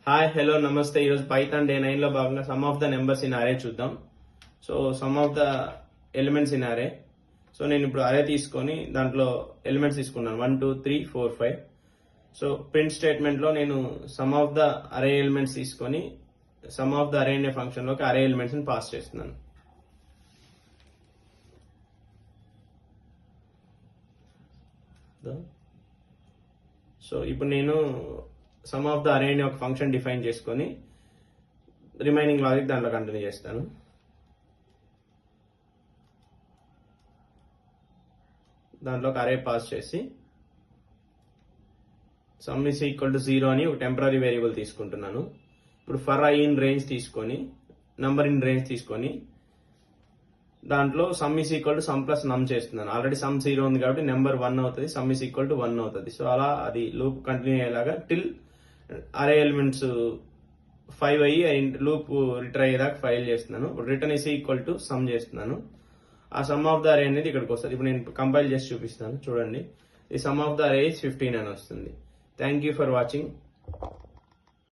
Hi hello నమస్తే. ఈరోజు Python day 9 లో భాగంగా some of the numbers in అరే చూద్దాం. So some of the elements in అరే. సో నేను ఇప్పుడు అరే తీసుకొని దాంట్లో ఎలిమెంట్స్ తీసుకున్నాను 1 2 3 4 5. సో ప్రింట్ స్టేట్మెంట్ లో నేను సమ్ ఆఫ్ ద అరే ఎలిమెంట్స్ తీసుకొని సమ్ ఆఫ్ ద అరే అనే ఫంక్షన్ లోకి అరే ఎలిమెంట్స్ ని పాస్ చేస్తున్నాను. సో ఇప్పుడు నేను సమ్ ఆఫ్ ద అరే అనే ఒక ఫంక్షన్ డిఫైన్ చేసుకొని రిమైనింగ్ లాజిక్ దాంట్లో కంటిన్యూ చేస్తాను. దాంట్లో అరే పాస్ చేసి సమ్ ఇస్ ఈక్వల్ టు 0 అని ఒక టెంపరీ వేరియబుల్ తీసుకుంటున్నాను. ఇప్పుడు ఫర్ ఐ ఇన్ రేంజ్ తీసుకొని నంబర్ ఇన్ రేంజ్ తీసుకొని దాంట్లో some is equal to sum plus నమ్ చేస్తున్నాను. ఆల్రెడీ సమ్ 0 ఉంది కాబట్టి నెంబర్ 1 అవుతుంది, సమ్ ఇస్ ఈక్వల్ టు 1 అవుతుంది. సో అలా అది లూప్ కంటిన్యూ అయ్యేలాగా టిల్ అరే ఎలిమెంట్స్ 5 అయ్యి లూప్ రిటర్న్ అయ్యేదాకా ఫైల్ చేస్తున్నాను. Return is equal to some చేస్తున్నాను. ఆ సమ్ ఆఫ్ ద అరే అనేది ఇక్కడికి వస్తుంది. ఇప్పుడు నేను కంపైల్ చేసి చూపిస్తాను చూడండి. ఈ సమ్ ఆఫ్ ద అరే 15 అని వస్తుంది. Thank you for watching.